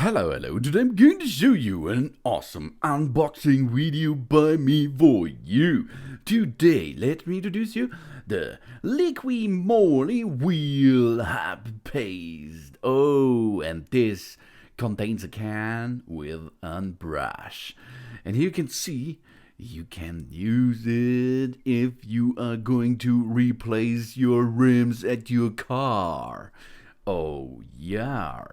Hello, today I'm going to show you an awesome unboxing video by me for you. Today, let me introduce you the Liqui Moly Wheel Hub Paste. Oh, and this contains a can with a brush. And here you can see you can use it if you are going to replace your rims at your car. Oh yeah,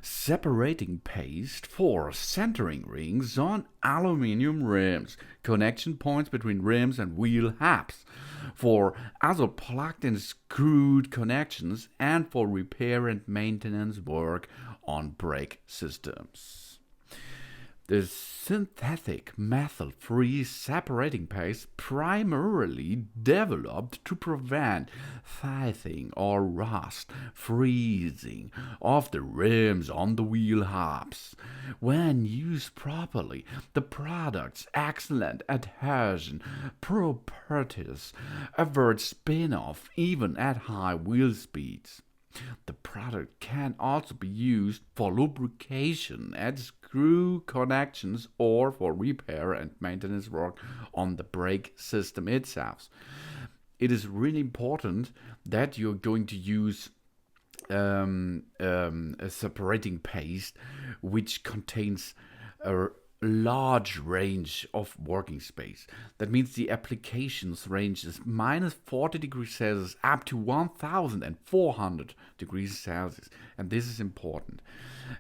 separating paste for centering rings on aluminum rims, connection points between rims and wheel hubs, for other plugged and screwed connections, and for repair and maintenance work on brake systems. The synthetic methyl-free separating paste primarily developed to prevent tithing or rust, freezing of the rims on the wheel hubs. When used properly, the product's excellent adhesion properties avoid spin-off even at high wheel speeds. The product can also be used for lubrication at screw connections or for repair and maintenance work on the brake system itself. It is really important that you're going to use a separating paste which contains a large range of working space. That means the applications range is minus 40 degrees Celsius up to 1400 degrees Celsius, and this is important.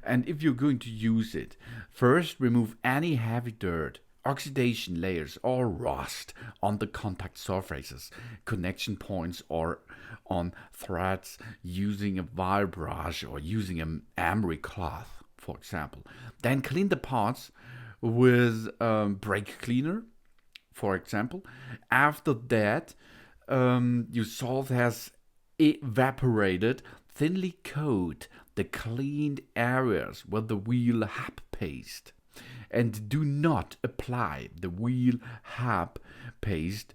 And if you're going to use it, first remove any heavy dirt, oxidation layers or rust on the contact surfaces, connection points, or on threads using a wire brush or using an emery cloth, for example. Then clean the parts with brake cleaner, for example. After that, your salt has evaporated. Thinly coat the cleaned areas with the wheel hub paste, and do not apply the wheel hub paste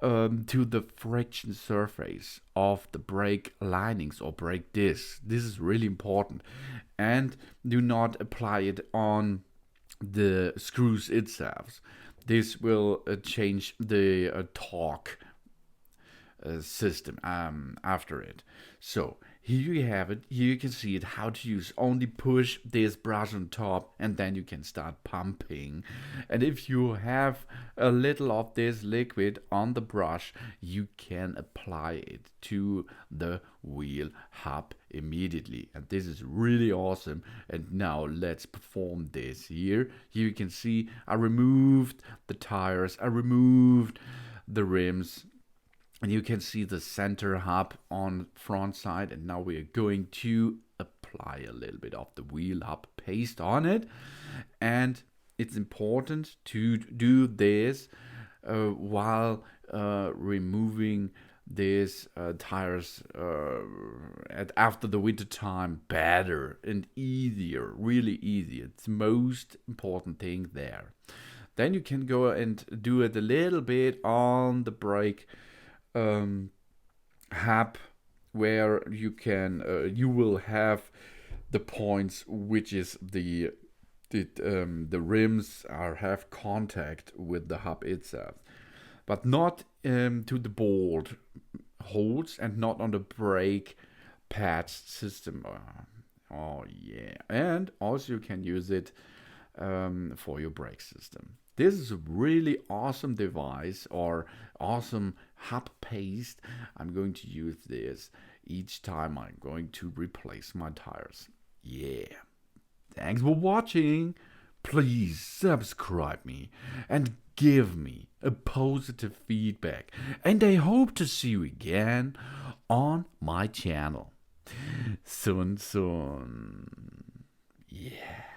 to the friction surface of the brake linings or brake discs. This is really important. And do not apply it on the screws itself. This will change the torque system after it. So here you have it. Here you can see it, how to use. Only push this brush on top and then you can start pumping. And if you have a little of this liquid on the brush, you can apply it to the wheel hub immediately. And this is really awesome. And now let's perform this here. Here you can see I removed the tires, I removed the rims, and you can see the center hub on front side. And now we are going to apply a little bit of the wheel hub paste on it. And it's important to do this while removing these tires after the winter time, better and easier, really easy. It's the most important thing there. Then you can go and do it a little bit on the brake hub, where you can you will have the points which is the rims have contact with the hub itself, but not to the bolt holes and not on the brake pad system. Oh yeah, and also you can use it for your brake system. This is a really awesome device or awesome hub paste. I'm going to use this each time I'm going to replace my tires. Yeah. Thanks for watching. Please subscribe me and give me a positive feedback. And I hope to see you again on my channel. Soon. Yeah.